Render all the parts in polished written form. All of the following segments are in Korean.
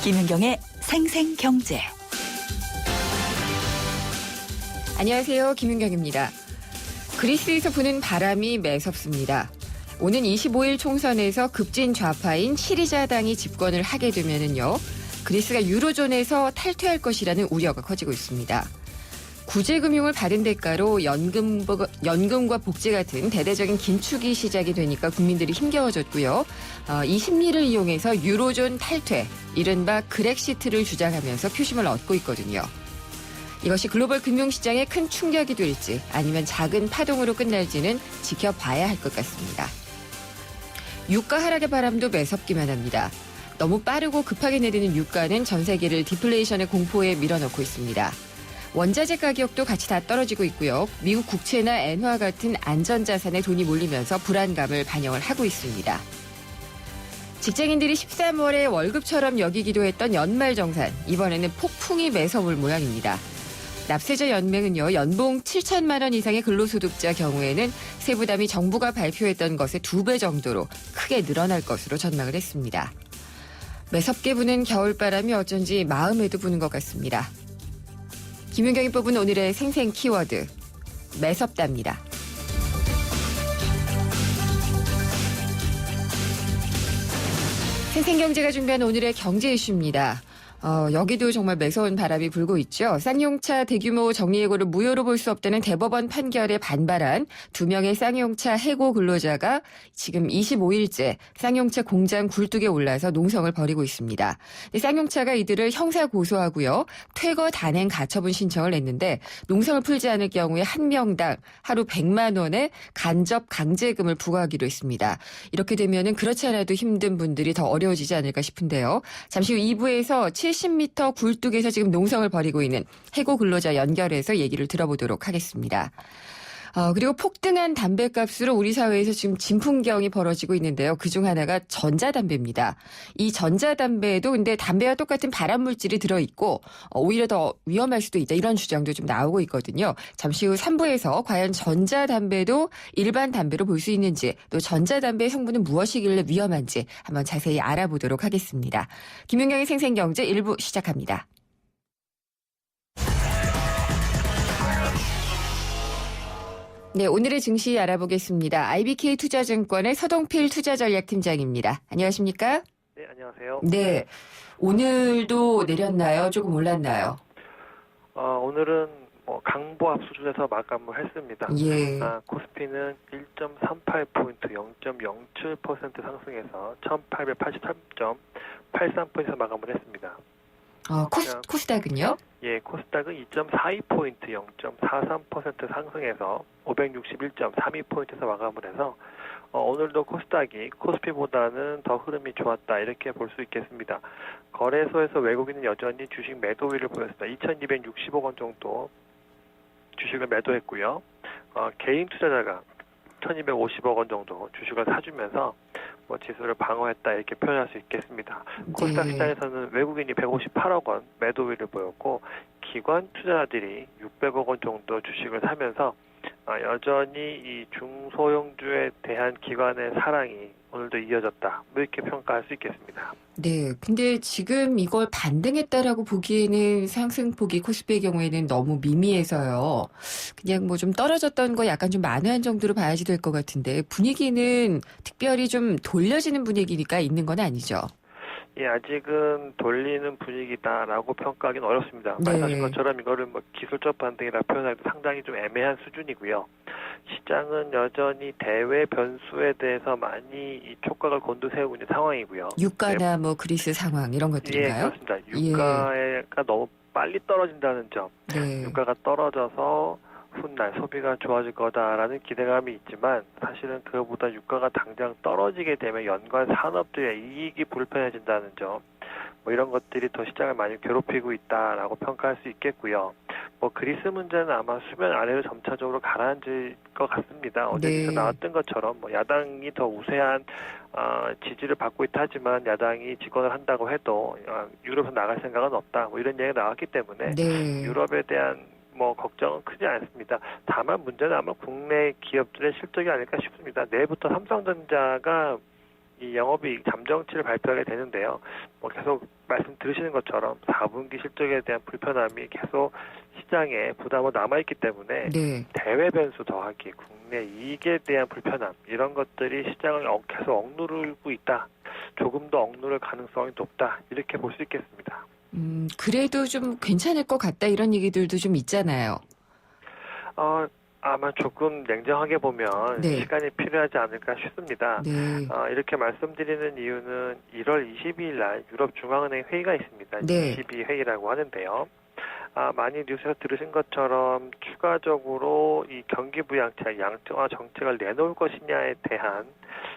김은경의 생생경제. 안녕하세요. 김은경입니다. 그리스에서 부는 바람이 매섭습니다. 오는 25일 총선에서 급진 좌파인 시리자당이 집권을 하게 되면은요, 그리스가 유로존에서 탈퇴할 것이라는 우려가 커지고 있습니다. 구제금융을 받은 대가로 연금과 복지 같은 대대적인 긴축이 시작이 되니까 국민들이 힘겨워졌고요. 이 심리를 이용해서 유로존 탈퇴, 이른바 그렉시트를 주장하면서 표심을 얻고 있거든요. 이것이 글로벌 금융시장에 큰 충격이 될지 아니면 작은 파동으로 끝날지는 지켜봐야 할 것 같습니다. 유가 하락의 바람도 매섭기만 합니다. 너무 빠르고 급하게 내리는 유가는 전 세계를 디플레이션의 공포에 밀어넣고 있습니다. 원자재 가격도 같이 다 떨어지고 있고요. 미국 국채나 엔화 같은 안전자산에 돈이 몰리면서 불안감을 반영을 하고 있습니다. 직장인들이 13월에 월급처럼 여기기도 했던 연말정산, 이번에는 폭풍이 매서울 모양입니다. 납세자 연맹은요, 연봉 7천만 원 이상의 근로소득자 경우에는 세부담이 정부가 발표했던 것의 2배 정도로 크게 늘어날 것으로 전망을 했습니다. 매섭게 부는 겨울바람이 어쩐지 마음에도 부는 것 같습니다. 김윤경이 뽑은 오늘의 생생 키워드, 매섭답니다. 생생경제가 준비한 오늘의 경제 이슈입니다. 여기도 정말 매서운 바람이 불고 있죠. 쌍용차 대규모 정리해고를 무효로 볼 수 없다는 대법원 판결에 반발한 2명의 쌍용차 해고 근로자가 지금 25일째 쌍용차 공장 굴뚝에 올라서 농성을 벌이고 있습니다. 쌍용차가 이들을 형사 고소하고요. 퇴거 단행 가처분 신청을 냈는데 농성을 풀지 않을 경우에 한 명당 하루 100만 원의 간접 강제금을 부과하기로 했습니다. 이렇게 되면은 그렇지 않아도 힘든 분들이 더 어려워지지 않을까 싶은데요. 잠시 후 2부에서 70m 굴뚝에서 지금 농성을 벌이고 있는 해고 근로자 연결해서 얘기를 들어보도록 하겠습니다. 그리고 폭등한 담배값으로 우리 사회에서 지금 진풍경이 벌어지고 있는데요. 그중 하나가 전자담배입니다. 이 전자담배에도 근데 담배와 똑같은 발암물질이 들어있고 오히려 더 위험할 수도 있다. 이런 주장도 좀 나오고 있거든요. 잠시 후 3부에서 과연 전자담배도 일반 담배로 볼 수 있는지, 또 전자담배의 성분은 무엇이길래 위험한지 한번 자세히 알아보도록 하겠습니다. 김윤경의 생생경제 1부 시작합니다. 네, 오늘의 증시 알아보겠습니다. IBK 투자증권의 서동필 투자전략팀장입니다. 안녕하십니까? 네, 안녕하세요. 네, 오늘도 내렸나요? 조금 올랐나요? 오늘은 강보합 수준에서 마감을 했습니다. 예. 코스피는 1.38포인트 0.07% 상승해서 1883.83포인트에서 마감을 했습니다. 코스닥은요? 예, 코스닥은 2.42포인트 0.43% 상승해서 561.32포인트에서 마감을 해서 오늘도 코스닥이 코스피보다는 더 흐름이 좋았다, 이렇게 볼 수 있겠습니다. 거래소에서 외국인은 여전히 주식 매도 위를 보였습니다. 2,260억 원 정도 주식을 매도했고요. 개인 투자자가 1,250억 원 정도 주식을 사주면서 지수를 방어했다, 이렇게 표현할 수 있겠습니다. 코스닥 시장에서는 외국인이 158억 원 매도 위를 보였고, 기관 투자자들이 600억 원 정도 주식을 사면서 여전히 이 중소형주에 대한 기관의 사랑이 오늘도 이어졌다, 이렇게 평가할 수 있겠습니다. 네, 근데 지금 이걸 반등했다라고 보기에는 상승폭이 코스피의 경우에는 너무 미미해서요. 그냥 좀 떨어졌던 거 약간 좀 만회한 정도로 봐야지 될 것 같은데, 분위기는 특별히 좀 돌려지는 분위기가 있는 건 아니죠? 예, 아직은 돌리는 분위기다라고 평가하기는 어렵습니다. 네. 말씀하신 것처럼 이거를 기술적 반등이라 표현하기도 상당히 좀 애매한 수준이고요. 시장은 여전히 대외 변수에 대해서 많이 이 촉각을 곤두세우고 있는 상황이고요. 유가나 그리스 상황 이런 것들인가요? 예, 그렇습니다. 유가가 너무 빨리 떨어진다는 점. 네. 유가가 떨어져서 훗날 소비가 좋아질 거다라는 기대감이 있지만, 사실은 그것보다 유가가 당장 떨어지게 되면 연관 산업들의 이익이 불편해진다는 점, 이런 것들이 더 시장을 많이 괴롭히고 있다라고 평가할 수 있겠고요. 그리스 문제는 아마 수면 아래로 점차적으로 가라앉을 것 같습니다. 어제에서 나왔던 것처럼 야당이 더 우세한 지지를 받고 있다 하지만 야당이 집권을 한다고 해도 유럽에서 나갈 생각은 없다, 이런 얘기가 나왔기 때문에 유럽에 대한 걱정은 크지 않습니다. 다만 문제는 아마 국내 기업들의 실적이 아닐까 싶습니다. 내일부터 삼성전자가 이 영업이익 잠정치를 발표하게 되는데요. 계속 말씀 들으시는 것처럼 4분기 실적에 대한 불편함이 계속 시장에 부담으로 남아있기 때문에 네. 대외 변수 더하기 국내 이익에 대한 불편함 이런 것들이 시장을 계속 억누르고 있다. 조금 더 억누를 가능성이 높다. 이렇게 볼 수 있겠습니다. 그래도 좀 괜찮을 것 같다 이런 얘기들도 좀 있잖아요. 아마 조금 냉정하게 보면 네. 시간이 필요하지 않을까 싶습니다. 네. 이렇게 말씀드리는 이유는 1월 22일 날 유럽 중앙은행 회의가 있습니다. 네. 22회의라고 하는데요. 많이 뉴스에서 들으신 것처럼 추가적으로 이 경기 부양책, 양적화 정책을 내놓을 것이냐에 대한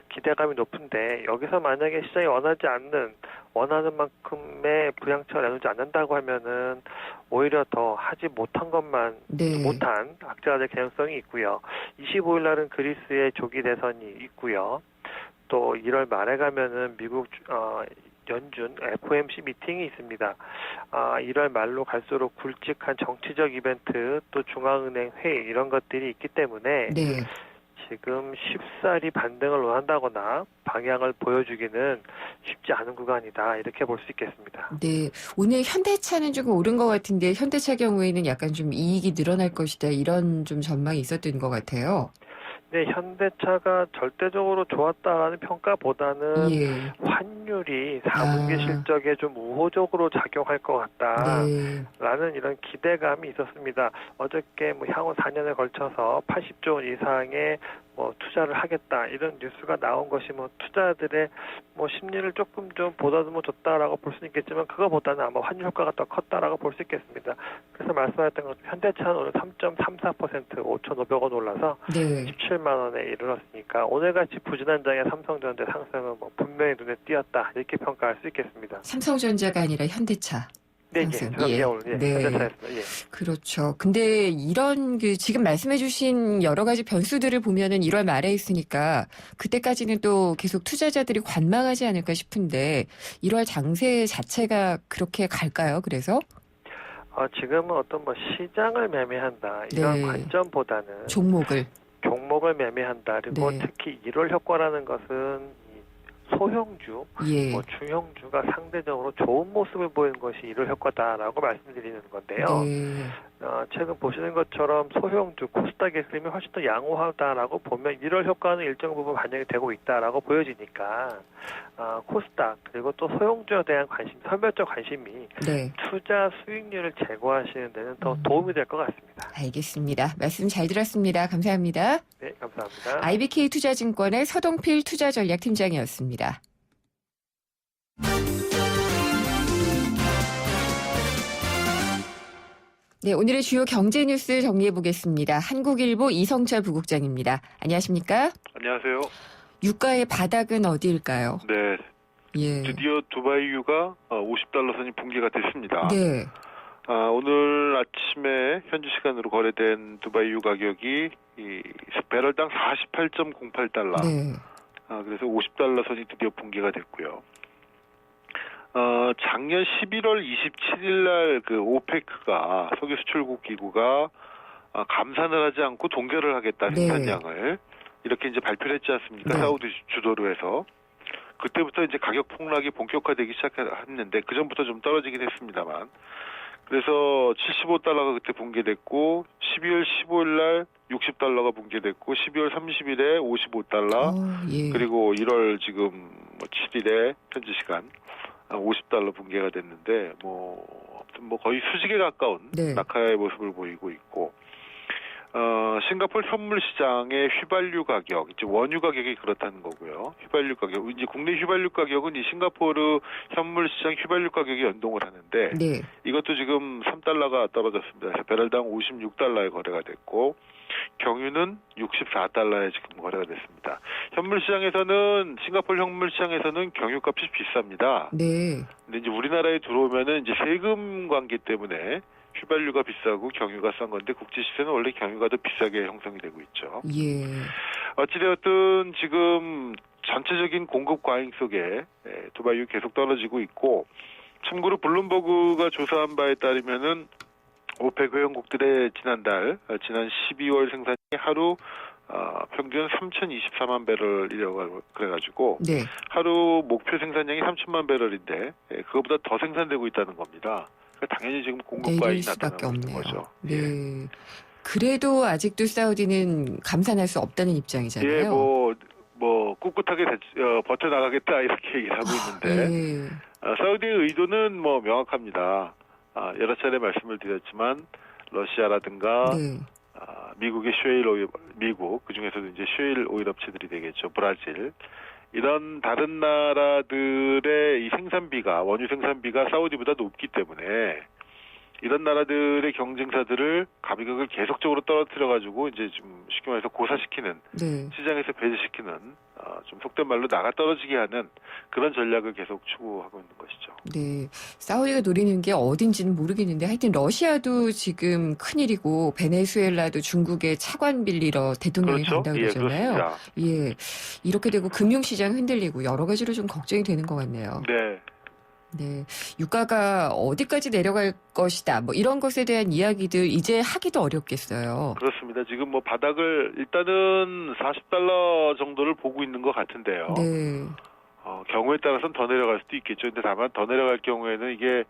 기대감이 높은데 여기서 만약에 시장이 원하는 만큼의 부양책을 내놓지 않는다고 하면은 오히려 더 하지 못한 것만 네. 못한 악재가 될 가능성이 있고요. 25일 날은 그리스의 조기 대선이 있고요. 또 1월 말에 가면은 미국 연준 FOMC 미팅이 있습니다. 1월 말로 갈수록 굵직한 정치적 이벤트 또 중앙은행 회의 이런 것들이 있기 때문에 네. 지금 쉽사리 반등을 원한다거나 방향을 보여주기는 쉽지 않은 구간이다. 이렇게 볼 수 있겠습니다. 네. 오늘 현대차는 조금 오른 것 같은데 현대차 경우에는 약간 좀 이익이 늘어날 것이다 이런 좀 전망이 있었던 것 같아요. 네, 현대차가 절대적으로 좋았다라는 평가보다는 예. 환율이 4분기 실적에 좀 우호적으로 작용할 것 같다라는 네. 이런 기대감이 있었습니다. 어저께 향후 4년에 걸쳐서 80조 원 이상의 투자를 하겠다 이런 뉴스가 나온 것이 투자들의 심리를 조금 좀 보다듬어 줬다라고 볼 수는 있겠지만 그거보다는 아마 환율 효과가 더 컸다라고 볼 수 있겠습니다. 그래서 말씀하셨던 것처럼 현대차는 오늘 3.34% 5,500원 올라서 네. 17만 원에 이르렀으니까 오늘같이 부진한 장의 삼성전자 상승은 분명히 눈에 띄었다 이렇게 평가할 수 있겠습니다. 삼성전자가 아니라 현대차. 네, 상승. 예, 예. 오늘 네. 현대차였습니다. 예. 그렇죠. 근데 이런 지금 말씀해주신 여러 가지 변수들을 보면은 1월 말에 있으니까 그때까지는 또 계속 투자자들이 관망하지 않을까 싶은데 1월 장세 자체가 그렇게 갈까요? 그래서? 지금은 어떤 시장을 매매한다 이런 네. 관점보다는 종목을 매매한다. 그리고 네. 특히 1월 효과라는 것은 소형주, 예. 중형주가 상대적으로 좋은 모습을 보이는 것이 1월 효과다라고 말씀드리는 건데요. 네. 최근 보시는 것처럼 소형주, 코스닥의 흐름이 훨씬 더 양호하다라고 보면 1월 효과는 일정 부분 반영이 되고 있다라고 보여지니까 코스닥 그리고 또 소형주에 대한 선별적 관심이 네. 투자 수익률을 제고하시는 데는 더 도움이 될 것 같습니다. 알겠습니다. 말씀 잘 들었습니다. 감사합니다. 네, 감사합니다. IBK 투자증권의 서동필 투자전략팀장이었습니다. 네, 오늘의 주요 경제 뉴스 정리해 보겠습니다. 한국일보 이성철 부국장입니다. 안녕하십니까? 안녕하세요. 유가의 바닥은 어디일까요? 네, 예. 드디어 두바이유가 50달러 선이 붕괴가 됐습니다. 네. 오늘 아침에 현지 시간으로 거래된 두바이유 가격이 배럴당 48.08달러. 네. 그래서 50달러 선이 드디어 붕괴가 됐고요. 작년 11월 27일 날 오페크가 석유 수출국 기구가 감산을 하지 않고 동결을 하겠다 생산량을 이렇게 이제 발표를 했지 않습니까? 네. 사우디 주도로 해서. 그때부터 이제 가격 폭락이 본격화되기 시작했는데 그 전부터 좀 떨어지긴 했습니다만. 그래서 75달러가 그때 붕괴됐고 12월 15일 날 60달러가 붕괴됐고 12월 30일에 55달러 예. 그리고 1월 지금 7일에 현지 시간 50달러 붕괴가 됐는데 아무튼 거의 수직에 가까운 네. 낙하의 모습을 보이고 있고 싱가포르 현물 시장의 휘발유 가격, 이제 원유 가격이 그렇다는 거고요. 휘발유 가격, 이제 국내 휘발유 가격은 이 싱가포르 현물 시장 휘발유 가격이 연동을 하는데 네. 이것도 지금 3달러가 떨어졌습니다. 그래서 배럴당 56달러에 거래가 됐고 경유는 64달러에 지금 거래가 됐습니다. 현물 시장에서는 싱가포르 현물 시장에서는 경유값이 비쌉니다. 네. 근데 이제 우리나라에 들어오면은 이제 세금 관계 때문에 휘발유가 비싸고 경유가 싼 건데 국제 시세는 원래 경유가 더 비싸게 형성이 되고 있죠. 예. 어찌되었든 지금 전체적인 공급 과잉 속에 두바이유 계속 떨어지고 있고 참고로 블룸버그가 조사한 바에 따르면은 오펙 회원국들의 지난 12월 생산이 하루 평균 3,024만 배럴이라고 그래가지고 네. 하루 목표 생산량이 3천만 배럴인데 그거보다 더 생산되고 있다는 겁니다. 그러니까 당연히 지금 공급 과잉이 내릴 수밖에 나타나고 있는 없네요. 거죠. 네. 그래도 아직도 사우디는 감산할 수 없다는 입장이잖아요. 예, 뭐 꿋꿋하게 버텨나가겠다 이렇게 얘기를 하고 있는데 예. 사우디의 의도는 뭐 명확합니다. 여러 차례 말씀을 드렸지만 러시아라든가 네. 미국의 쉐일 오일, 미국 그중에서도 이제 쉐일 오일 업체들이 되겠죠. 브라질 이런 다른 나라들의 이 생산비가 원유 생산비가 사우디보다 높기 때문에 이런 나라들의 경쟁사들을 가격을 계속적으로 떨어뜨려 가지고 이제 좀 쉽게 말해서 고사시키는 네. 시장에서 배제시키는 좀 속된 말로 나가 떨어지게 하는 그런 전략을 계속 추구하고 있는 것이죠. 네. 사우디가 노리는 게 어딘지는 모르겠는데 하여튼 러시아도 지금 큰일이고 베네수엘라도 중국에 차관 빌리러 대통령이 그렇죠? 간다고 예, 그러잖아요. 그렇습니다. 예. 이렇게 되고 금융시장 흔들리고 여러 가지로 좀 걱정이 되는 것 같네요. 네. 네. 유가가 어디까지 내려갈 것이다. 뭐 이런 것에 대한 이야기들 이제 하기도 어렵겠어요. 그렇습니다. 지금 뭐 바닥을 일단은 $40 정도를 보고 있는 것 같은데요. 네. 경우에 따라서는 더 내려갈 수도 있겠죠. 근데 다만 더 내려갈 경우에는 이게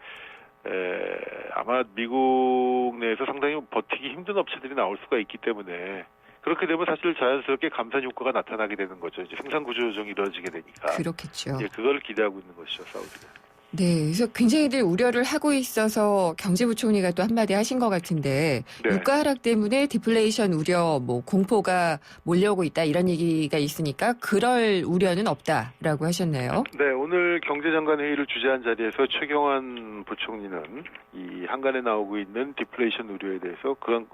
아마 미국 내에서 상당히 버티기 힘든 업체들이 나올 수가 있기 때문에 그렇게 되면 사실 자연스럽게 감산 효과가 나타나게 되는 거죠. 이제 생산 구조 조정이 이루어지게 되니까. 그렇겠죠. 예, 그걸 기대하고 있는 것이죠, 사우디는. 네, 그래서 굉장히들 우려를 하고 있어서 경제부총리가 또 한마디 하신 것 같은데 네. 유가 하락 때문에 디플레이션 우려, 뭐 공포가 몰려오고 있다 이런 얘기가 있으니까 그럴 우려는 없다라고 하셨네요. 네, 오늘 경제장관 회의를 주재한 자리에서 최경환 부총리는 이 한간에 나오고 있는 디플레이션 우려에 대해서 그런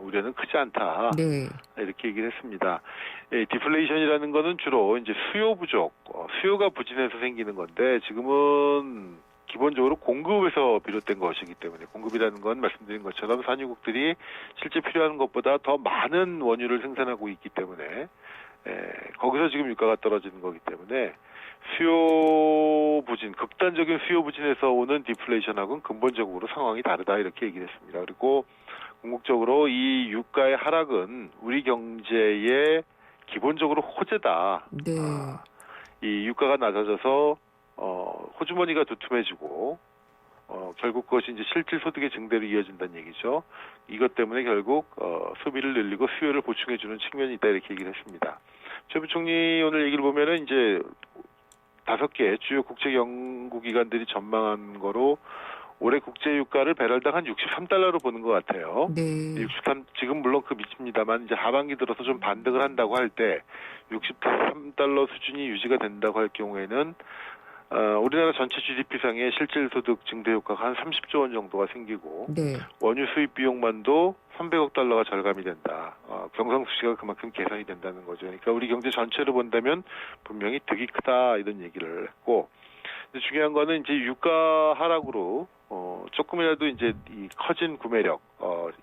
우려는 크지 않다. 네, 이렇게 얘기를 했습니다. 디플레이션이라는 거는 주로 이제 수요 부족, 수요가 부진해서 생기는 건데 지금은 기본적으로 공급에서 비롯된 것이기 때문에 공급이라는 건 말씀드린 것처럼 산유국들이 실제 필요한 것보다 더 많은 원유를 생산하고 있기 때문에 거기서 지금 유가가 떨어지는 거기 때문에 수요 부진, 극단적인 수요 부진에서 오는 디플레이션하고는 근본적으로 상황이 다르다 이렇게 얘기를 했습니다. 그리고 궁극적으로 이 유가의 하락은 우리 경제의 기본적으로 호재다. 네, 이 유가가 낮아져서 호주머니가 두툼해지고 결국 그것이 이제 실질 소득의 증대로 이어진다는 얘기죠. 이것 때문에 결국 소비를 늘리고 수요를 보충해주는 측면이 있다 이렇게 얘기를 했습니다. 최 부총리 오늘 얘기를 보면은 이제 5개 주요 국제 연구기관들이 전망한 거로 올해 국제 유가를 배럴당 한 $63로 보는 것 같아요. 네, 63 지금 물론 그 밑입니다만 이제 하반기 들어서 좀 반등을 한다고 할 때 $63 수준이 유지가 된다고 할 경우에는 우리나라 전체 GDP상의 실질소득 증대 효과가 한 30조 원 정도가 생기고 네, 원유 수입 비용만도 $300억 절감이 된다. 경상수지가 그만큼 개선이 된다는 거죠. 그러니까 우리 경제 전체로 본다면 분명히 득이 크다 이런 얘기를 했고 중요한 거는 이제 유가 하락으로 조금이라도 이제 이 커진 구매력,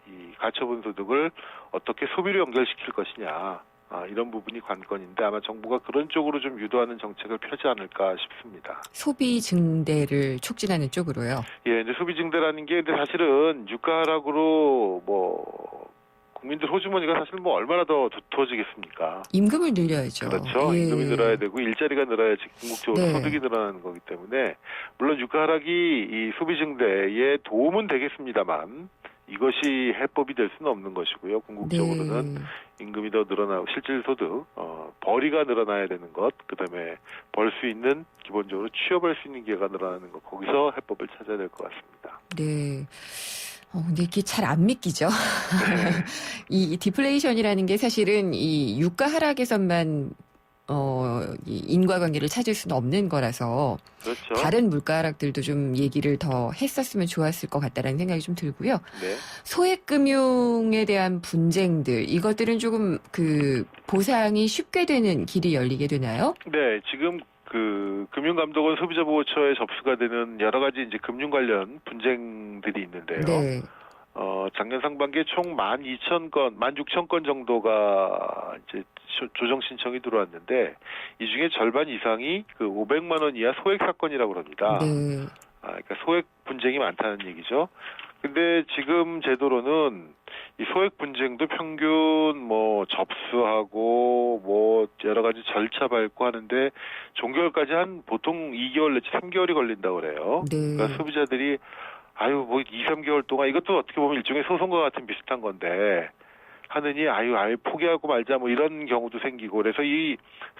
이 가처분 소득을 어떻게 소비로 연결시킬 것이냐. 이런 부분이 관건인데 아마 정부가 그런 쪽으로 좀 유도하는 정책을 펴지 않을까 싶습니다. 소비 증대를 촉진하는 쪽으로요. 예, 이제 소비 증대라는 게 근데 사실은 유가 하락으로 뭐 국민들 호주머니가 사실 뭐 얼마나 더 두터워지겠습니까? 임금을 늘려야죠. 그렇죠. 예. 임금이 늘어야 되고 일자리가 늘어야지 궁극적으로 네. 소득이 늘어나는 거기 때문에 물론 유가 하락이 이 소비 증대에 도움은 되겠습니다만 이것이 해법이 될 수는 없는 것이고요. 궁극적으로는 네. 임금이 더 늘어나고 실질 소득, 벌이가 늘어나야 되는 것, 그다음에 벌 수 있는 기본적으로 취업할 수 있는 기회가 늘어나는 것, 거기서 해법을 찾아야 될 것 같습니다. 네. 근데 이게 잘 안 믿기죠. 네. 이 디플레이션이라는 게 사실은 이 유가 하락에서만 이 인과관계를 찾을 수는 없는 거라서 그렇죠. 다른 물가 하락들도 좀 얘기를 더 했었으면 좋았을 것 같다라는 생각이 좀 들고요. 네. 소액금융에 대한 분쟁들 이것들은 조금 그 보상이 쉽게 되는 길이 열리게 되나요? 네, 지금 그 금융감독원 소비자보호처에 접수가 되는 여러 가지 이제 금융 관련 분쟁들이 있는데요. 네. 작년 상반기에 총 12,000건, 16,000건 정도가 이제 조정 신청이 들어왔는데 이 중에 절반 이상이 그 500만 원 이하 소액 사건이라고 합니다. 네. 그러니까 소액 분쟁이 많다는 얘기죠. 근데 지금 제도로는 이 소액 분쟁도 평균 뭐 접수하고 뭐 여러 가지 절차 밟고 하는데 종결까지 한 보통 2개월 내지 3개월이 걸린다고 그래요. 네. 그러니까 소비자들이 아유 뭐 2, 3개월 동안 이것도 어떻게 보면 일종의 소송과 같은 비슷한 건데 하느니 아예 포기하고 말자 뭐 이런 경우도 생기고 그래서 이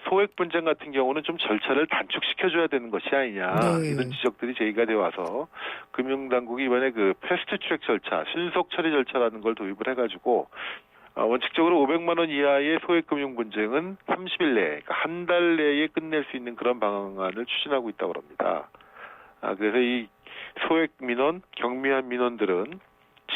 소액 분쟁 같은 경우는 좀 절차를 단축시켜줘야 되는 것이 아니냐 네. 이런 지적들이 제기가 되어 와서 금융당국이 이번에 그 패스트트랙 절차, 신속 처리 절차라는 걸 도입을 해가지고 원칙적으로 500만 원 이하의 소액 금융 분쟁은 30일 내에, 그러니까 한 달 내에 끝낼 수 있는 그런 방안을 추진하고 있다고 합니다. 그래서 이 소액 민원, 경미한 민원들은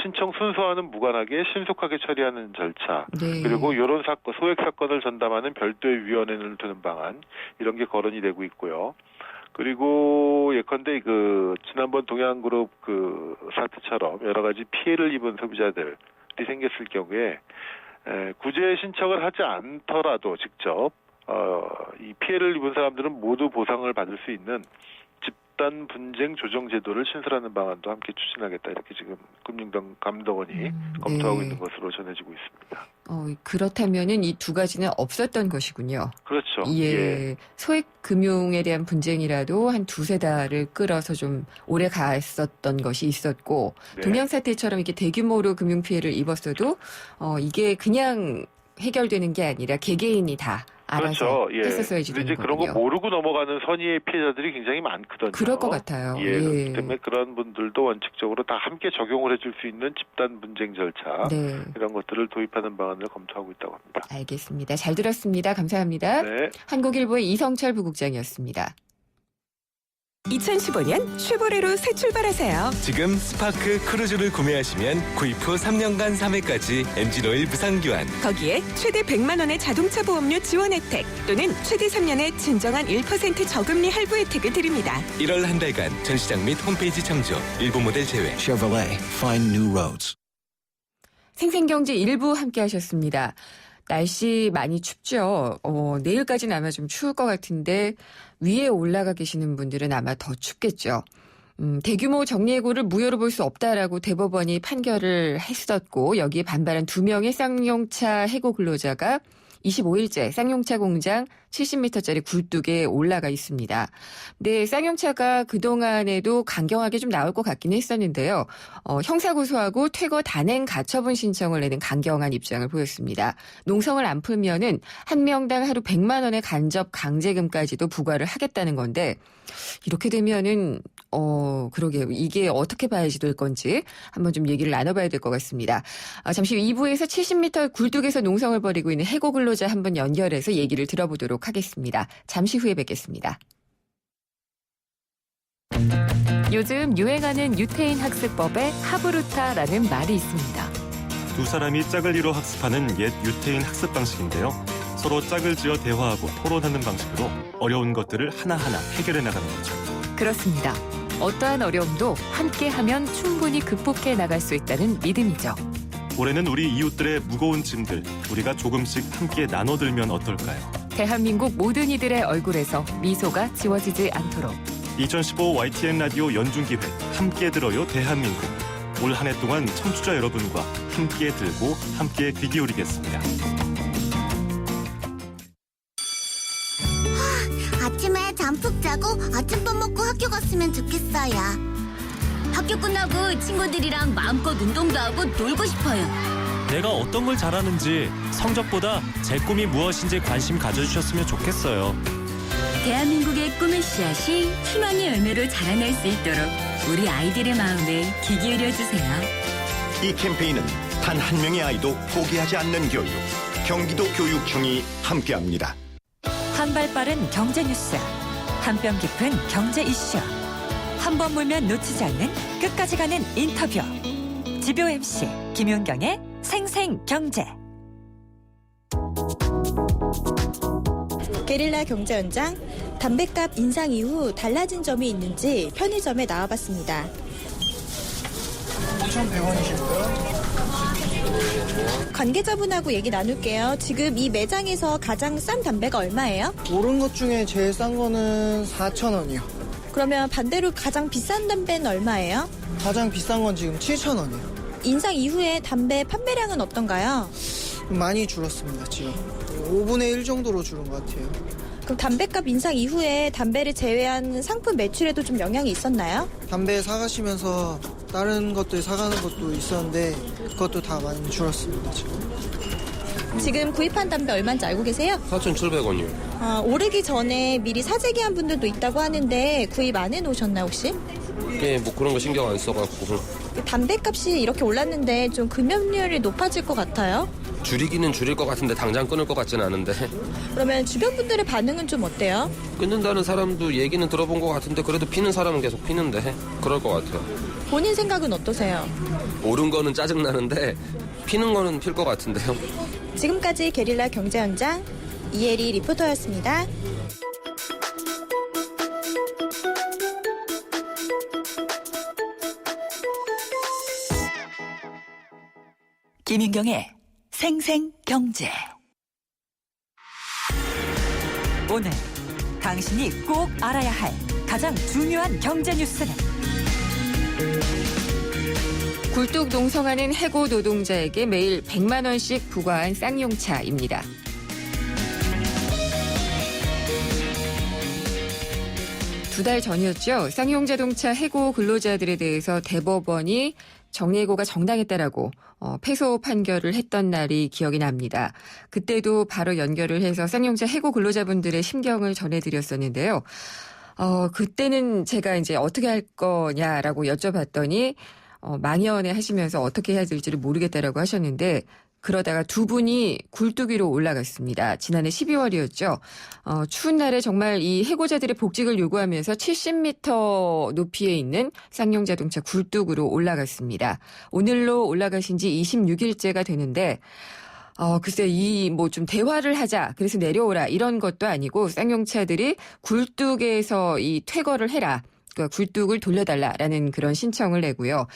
신청 순서와는 무관하게 신속하게 처리하는 절차, 네. 그리고 이런 사건, 소액 사건을 전담하는 별도의 위원회를 두는 방안, 이런 게 거론이 되고 있고요. 그리고 예컨대 그 지난번 동양그룹 그 사태처럼 여러 가지 피해를 입은 소비자들이 생겼을 경우에 구제 신청을 하지 않더라도 직접 이 피해를 입은 사람들은 모두 보상을 받을 수 있는 집단 분쟁 조정 제도를 신설하는 방안도 함께 추진하겠다 이렇게 지금 금융감독원이 검토하고 네. 있는 것으로 전해지고 있습니다. 그렇다면은 이 두 가지는 없었던 것이군요. 그렇죠. 예. 소액 금융에 대한 분쟁이라도 한 두세 달을 끌어서 좀 오래 갔었던 것이 있었고 네. 동양 사태처럼 이렇게 대규모로 금융 피해를 입었어도 이게 그냥 해결되는 게 아니라 개개인이 다 알아서 그렇죠. 예. 했었어야지 근데 되는 이제 그런 거 거군요. 모르고 넘어가는 선의의 피해자들이 굉장히 많거든요. 그럴 것 같아요. 예. 예. 그렇기 때문에 그런 분들도 원칙적으로 다 함께 적용을 해줄 수 있는 집단 분쟁 절차 네. 이런 것들을 도입하는 방안을 검토하고 있다고 합니다. 알겠습니다. 잘 들었습니다. 감사합니다. 네. 한국일보의 이성철 부국장이었습니다. 2015년 쉐보레로 새 출발하세요. 지금 스파크 크루즈를 구매하시면 구입 후 3년간 3회까지 엔진오일 무상교환. 거기에 최대 100만 원의 자동차 보험료 지원 혜택 또는 최대 3년의 진정한 1% 저금리 할부 혜택을 드립니다. 1월 한 달간 전시장 및 홈페이지 참조, 일부 모델 제외. Chevrolet, find new roads. 생생경제 일부 함께 하셨습니다. 날씨 많이 춥죠. 내일까지는 아마 좀 추울 것 같은데 위에 올라가 계시는 분들은 아마 더 춥겠죠. 대규모 정리해고를 무효로 볼 수 없다라고 대법원이 판결을 했었고 여기에 반발한 2명의 쌍용차 해고 근로자가 25일째 쌍용차 공장 70m짜리 굴뚝에 올라가 있습니다. 근데 쌍용차가 그동안에도 강경하게 좀 나올 것 같긴 했었는데요. 형사고소하고 퇴거 단행 가처분 신청을 내는 강경한 입장을 보였습니다. 농성을 안 풀면은 한 명당 하루 100만 원의 간접 강제금까지도 부과를 하겠다는 건데 이렇게 되면은 그러게요. 이게 어떻게 봐야지 될 건지 한번 좀 얘기를 나눠봐야 될 것 같습니다. 잠시 후 2부에서 70m 굴뚝에서 농성을 벌이고 있는 해고 근로자 한번 연결해서 얘기를 들어보도록 하겠습니다. 잠시 후에 뵙겠습니다. 요즘 유행하는 유태인 학습법에 하브루타라는 말이 있습니다. 두 사람이 짝을 이뤄 학습하는 옛 유태인 학습 방식인데요. 서로 짝을 지어 대화하고 토론하는 방식으로 어려운 것들을 하나하나 해결해 나가는 거죠. 그렇습니다. 어떠한 어려움도 함께하면 충분히 극복해 나갈 수 있다는 믿음이죠. 올해는 우리 이웃들의 무거운 짐들 우리가 조금씩 함께 나눠들면 어떨까요? 대한민국 모든 이들의 얼굴에서 미소가 지워지지 않도록 2015 YTN 라디오 연중기획 함께 들어요 대한민국. 올 한 해 동안 청취자 여러분과 함께 들고 함께 귀 기울이겠습니다. 아침에 잠 푹 자고 아침밥 먹고 학교 갔으면 좋겠어요. 학교 끝나고 친구들이랑 마음껏 운동도 하고 놀고 싶어요. 내가 어떤 걸 잘하는지 성적보다 제 꿈이 무엇인지 관심 가져주셨으면 좋겠어요. 대한민국의 꿈의 씨앗이 희망의 열매로 자라날 수 있도록 우리 아이들의 마음에 귀 기울여주세요. 이 캠페인은 단 한 명의 아이도 포기하지 않는 교육, 경기도 교육청이 함께합니다. 한 발 빠른 경제 뉴스, 한 뼘 깊은 경제 이슈, 한 번 물면 놓치지 않는 끝까지 가는 인터뷰. 지표 MC 김윤경의 생생경제. 게릴라 경제 현장, 담뱃값 인상 이후 달라진 점이 있는지 편의점에 나와봤습니다. 5,100원이시고요. 관계자분하고 얘기 나눌게요. 지금 이 매장에서 가장 싼 담배가 얼마예요? 오른 것 중에 제일 싼 거는 4,000원이요. 그러면 반대로 가장 비싼 담배는 얼마예요? 가장 비싼 건 지금 7,000원이에요. 인상 이후에 담배 판매량은 어떤가요? 많이 줄었습니다, 지금. 5분의 1 정도로 줄은 것 같아요. 그럼 담배값 인상 이후에 담배를 제외한 상품 매출에도 좀 영향이 있었나요? 담배 사가시면서 다른 것들 사가는 것도 있었는데 그것도 다 많이 줄었습니다, 지금 구입한 담배 얼마인지 알고 계세요? 4,700원이요. 오르기 전에 미리 사재기한 분들도 있다고 하는데 구입 안 해놓으셨나요 혹시? 예, 뭐 그런 거 신경 안 써갖고. 담배값이 이렇게 올랐는데 좀 금연율이 높아질 것 같아요? 줄이기는 줄일 것 같은데 당장 끊을 것 같지는 않은데. 그러면 주변 분들의 반응은 좀 어때요? 끊는다는 사람도 얘기는 들어본 것 같은데 그래도 피는 사람은 계속 피는데 그럴 것 같아요. 본인 생각은 어떠세요? 오른 거는 짜증나는데 피는 거는 필 것 같은데요. 지금까지 게릴라 경제 현장 이혜리 리포터였습니다. 김윤경의 생생경제. 오늘 당신이 꼭 알아야 할 가장 중요한 경제 뉴스는 굴뚝 농성하는 해고 노동자에게 매일 100만 원씩 부과한 쌍용차입니다. 두 달 전이었죠. 쌍용자동차 해고 근로자들에 대해서 대법원이 정리해고가 정당했다라고 패소 판결을 했던 날이 기억이 납니다. 그때도 바로 연결을 해서 쌍용차 해고 근로자분들의 심경을 전해드렸었는데요. 그때는 제가 이제 어떻게 할 거냐라고 여쭤봤더니 망연해 하시면서 어떻게 해야 될지를 모르겠다라고 하셨는데 그러다가 두 분이 굴뚝 위로 올라갔습니다. 지난해 12월이었죠. 추운 날에 정말 이 해고자들의 복직을 요구하면서 70m 높이에 있는 쌍용자동차 굴뚝으로 올라갔습니다. 오늘로 올라가신 지 26일째가 되는데 글쎄 뭐 좀 대화를 하자 그래서 내려오라 이런 것도 아니고 쌍용차들이 굴뚝에서 이 퇴거를 해라. 굴뚝을 돌려달라라는 그런 신청을 내고요.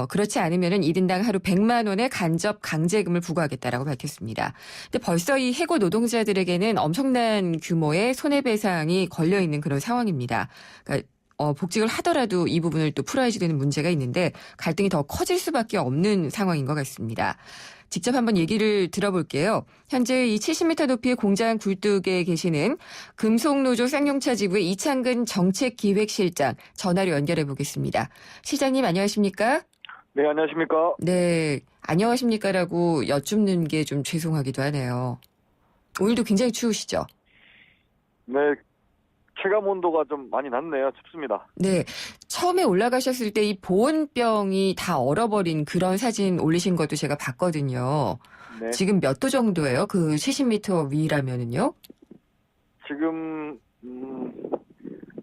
그렇지 않으면은 1인당 하루 100만 원의 간접 강제금을 부과하겠다라고 밝혔습니다. 근데 벌써 이 해고 노동자들에게는 엄청난 규모의 손해배상이 걸려 있는 그런 상황입니다. 그러니까 복직을 하더라도 이 부분을 또 풀어야지 되는 문제가 있는데 갈등이 더 커질 수밖에 없는 상황인 것 같습니다. 직접 한번 얘기를 들어볼게요. 현재 이 70m 높이의 공장 굴뚝에 계시는 금속노조 쌍용차 지부의 이창근 정책기획실장 전화로 연결해 보겠습니다. 실장님 안녕하십니까? 네, 안녕하십니까? 네, 안녕하십니까라고 여쭙는 게 좀 죄송하기도 하네요. 오늘도 굉장히 추우시죠? 네, 체감 온도가 좀 많이 낮네요. 춥습니다. 네. 처음에 올라가셨을 때 이 보온병이 다 얼어버린 그런 사진 올리신 것도 제가 봤거든요. 네. 지금 몇 도 정도예요? 그 70m 위라면은요? 지금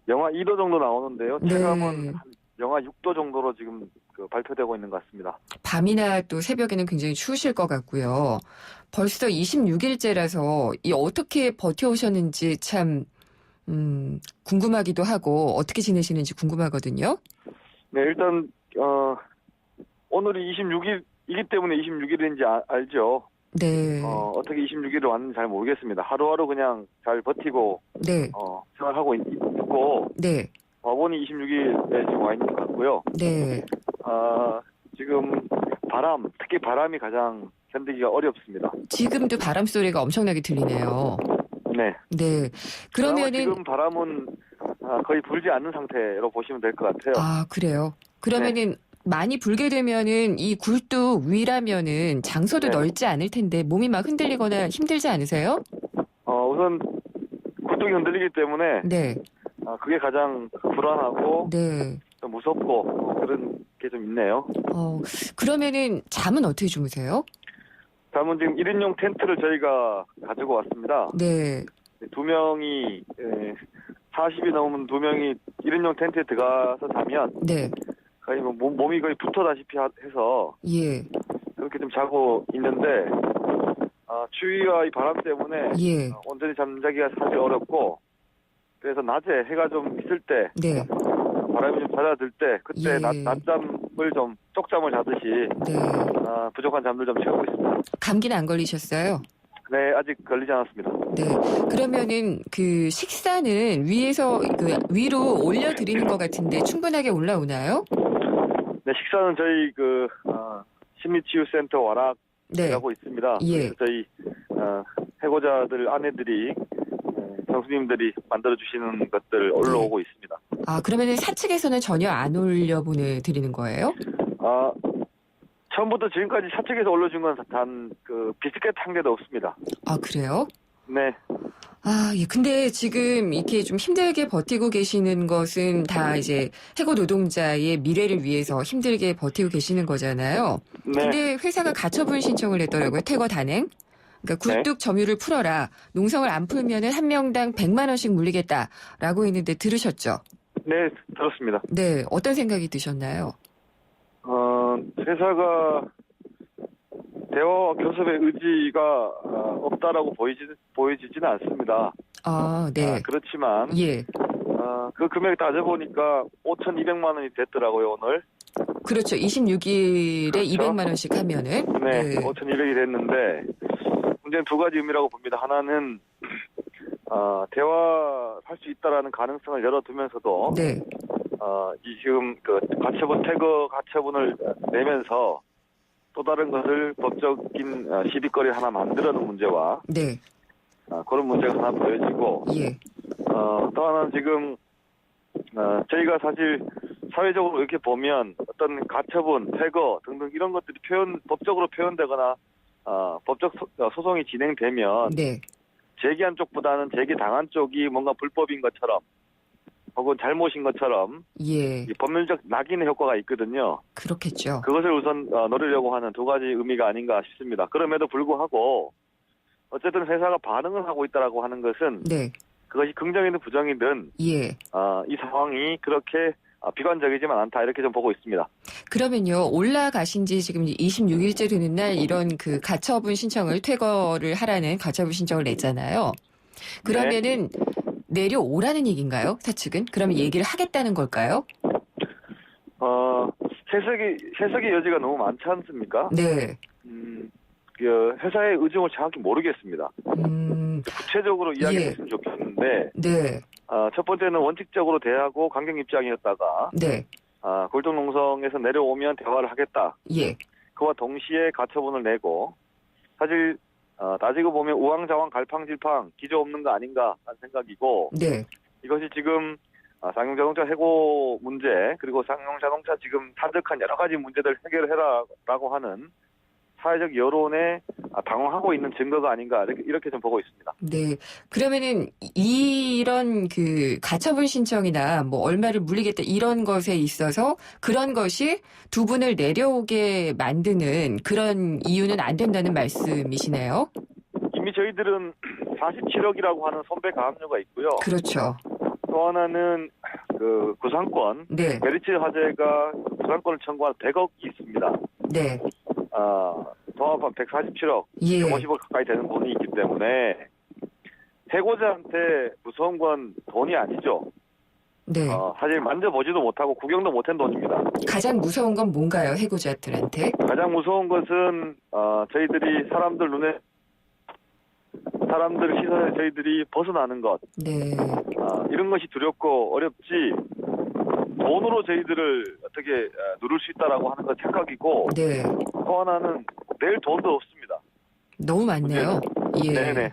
영하 2도 정도 나오는데요. 체감은 네. 영하 6도 정도로 지금 발표되고 있는 것 같습니다. 밤이나 또 새벽에는 굉장히 추우실 것 같고요. 벌써 26일째라서 이 어떻게 버텨오셨는지 참 궁금하기도 하고 어떻게 지내시는지 궁금하거든요. 네, 일단 오늘이 26일이기 때문에 26일인지 알죠. 네. 어떻게 26일을 왔는지 잘 모르겠습니다. 하루하루 그냥 잘 버티고 네. 생활하고 있고 네. 법원이 26일에 지금 와 있는 것 같고요. 네. 지금 특히 바람이 가장 견디기가 어렵습니다. 지금도 바람 소리가 엄청나게 들리네요. 네. 네. 그러면은 지금 바람은 거의 불지 않는 상태로 보시면 될 것 같아요. 아, 그래요. 그러면은 많이 불게 되면은 이 굴뚝 위라면은 장소도 넓지 않을 텐데 몸이 막 흔들리거나 힘들지 않으세요? 우선 굴뚝이 흔들리기 때문에 네. 그게 가장 불안하고 네. 좀 무섭고 그런 게 좀 있네요. 그러면은 잠은 어떻게 주무세요? 잠은 지금 1인용 텐트를 저희가 가지고 왔습니다. 네. 2명이 40이 넘은 2명이 1인용 텐트에 들어가서 자면 네. 거의 몸이 거의 붙어다시피 해서 예. 그렇게 좀 자고 있는데 추위와 이 바람 때문에 예. 온전히 잠자기가 사실 어렵고 그래서 낮에 해가 좀 있을 때 네. 바람이 좀 잦아들 때 그때 예. 낮잠을 좀 쪽잠을 자듯이 네. 부족한 잠들 좀 채우고 있습니다. 감기는 안 걸리셨어요? 네, 아직 걸리지 않았습니다. 네. 그러면은 그 식사는 위로 올려드리는 것 같은데 충분하게 올라오나요? 네, 식사는 저희 심리치유센터 와락이라고 있습니다. 예. 저희 해고자들 아내들이 장수님들이 만들어주시는 것들 올라오고 있습니다. 아, 그러면은 사측에서는 전혀 안 올려보내드리는 거예요? 처음부터 지금까지 사측에서 올려준 건 단 비스켓 한 개도 없습니다. 아, 그래요? 네. 아, 예. 근데 지금 이렇게 좀 힘들게 버티고 계시는 것은 다 이제 해고 노동자의 미래를 위해서 힘들게 버티고 계시는 거잖아요. 네. 근데 회사가 가처분 신청을 했더라고요. 퇴거 단행. 그러니까 굴뚝 점유를 풀어라. 농성을 안 풀면은 한 명당 100만 원씩 물리겠다라고 했는데 들으셨죠? 네, 들었습니다. 네. 어떤 생각이 드셨나요? 회사가 대화와 교섭의 의지가 없다라고 보여지지는 않습니다. 아, 네. 그렇지만 예. 그 금액 따져보니까 5,200만 원이 됐더라고요, 오늘. 그렇죠. 26일에 그렇죠. 200만 원씩 하면은. 네, 5,200이 됐는데 문제는 두 가지 의미라고 봅니다. 하나는 대화할 수 있다라는 가능성을 열어두면서도 네. 지금 퇴거 가처분을 내면서 또 다른 것을 법적인 시비거리 하나 만들어놓은 문제와 네. 그런 문제가 하나 보여지고 예. 또 하나는 지금 저희가 사실 사회적으로 이렇게 보면 어떤 가처분, 퇴거 등등 이런 것들이 법적으로 표현되거나 법적 소송이 진행되면 네. 제기한 쪽보다는 제기당한 쪽이 뭔가 불법인 것처럼 혹은 잘못인 것처럼 예. 이 법률적 낙인의 효과가 있거든요. 그렇겠죠. 그것을 우선 노리려고 하는 두 가지 의미가 아닌가 싶습니다. 그럼에도 불구하고 어쨌든 회사가 반응을 하고 있다라고 하는 것은 네. 그것이 긍정이든 부정이든 예. 이 상황이 그렇게 비관적이지만 않다 이렇게 좀 보고 있습니다. 그러면요, 올라가신 지 지금 26일째 되는 날 이런 그 가처분 신청을 퇴거를 하라는 가처분 신청을 냈잖아요. 그러면은 내려오라는 얘기인가요? 사측은? 그러면 얘기를 하겠다는 걸까요? 해석의 여지가 너무 많지 않습니까? 네. 회사의 의중을 정확히 모르겠습니다. 구체적으로 이야기했으면 좋겠는데, 네. 첫 번째는 원칙적으로 대하고 강경 입장이었다가, 네. 골동농성에서 내려오면 대화를 하겠다. 예. 그와 동시에 가처분을 내고, 사실 따지고 보면 우왕좌왕 갈팡질팡 기조 없는 거 아닌가 하는 생각이고, 네. 이것이 지금 쌍용자동차 해고 문제 그리고 쌍용자동차 지금 산적한 여러 가지 문제들 해결해라라고 하는 사회적 여론에 당황하고 있는 증거가 아닌가 이렇게 좀 보고 있습니다. 네. 그러면은 이런 그 가처분 신청이나 뭐 얼마를 물리겠다 이런 것에 있어서 그런 것이 두 분을 내려오게 만드는 그런 이유는 안 된다는 말씀이시네요. 이미 저희들은 47억이라고 하는 손배 가압류가 있고요. 그렇죠. 또 하나는 그 구상권, 네. 메리츠 화재가 구상권을 청구한 100억이 있습니다. 네. 도합한 147억, 예. 150억 가까이 되는 돈이 있기 때문에 해고자한테 무서운 건 돈이 아니죠. 네. 사실 만져보지도 못하고 구경도 못한 돈입니다. 가장 무서운 건 뭔가요, 해고자들한테? 가장 무서운 것은 저희들이 사람들 시선에 저희들이 벗어나는 것. 네. 이런 것이 두렵고 어렵지 돈으로 저희들을 어떻게 누를 수 있다라고 하는 건 착각이고 네. 또 하나는 내일 돈도 없습니다. 너무 많네요. 예. 네네.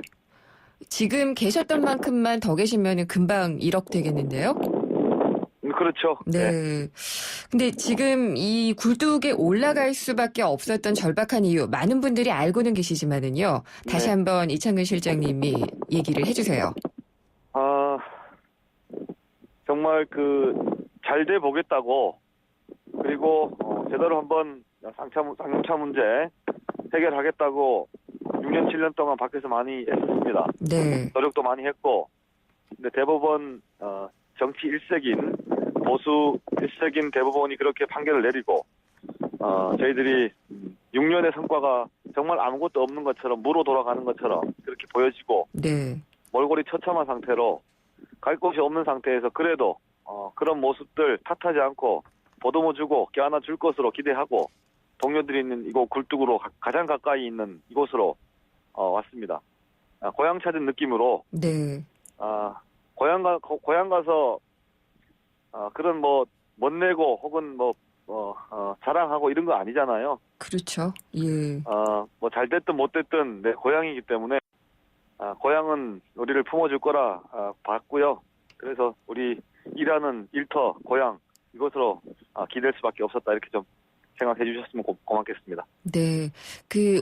지금 계셨던 만큼만 더 계시면 금방 1억 되겠는데요? 그렇죠. 네. 근데 지금 이 굴뚝에 올라갈 수밖에 없었던 절박한 이유 많은 분들이 알고는 계시지만은요. 다시 한번 이창근 실장님이 얘기를 해주세요. 정말 잘 돼 보겠다고 그리고 제대로 한번 쌍용차 문제 해결하겠다고 6년 7년 동안 밖에서 많이 애썼습니다. 네. 노력도 많이 했고 근데 대법원 정치 일색인 보수 일색인 대법원이 그렇게 판결을 내리고 저희들이 6년의 성과가 정말 아무것도 없는 것처럼 무로 돌아가는 것처럼 그렇게 보여지고 네. 몰골이 처참한 상태로 갈 곳이 없는 상태에서 그래도 그런 모습들 탓하지 않고 보듬어 주고 껴안아 줄 것으로 기대하고 동료들이 있는 이곳 굴뚝으로 가장 가까이 있는 이곳으로 왔습니다. 고향 찾은 느낌으로. 네. 고향 가서 그런 뭐 멋내고 혹은 자랑하고 이런 거 아니잖아요. 그렇죠. 예. 뭐 잘 됐든 못 됐든 내 고향이기 때문에 고향은 우리를 품어줄 거라 봤고요. 그래서 우리 일하는 일터 고향 이것으로 기댈 수밖에 없었다 이렇게 좀 생각해 주셨으면 고맙겠습니다. 네.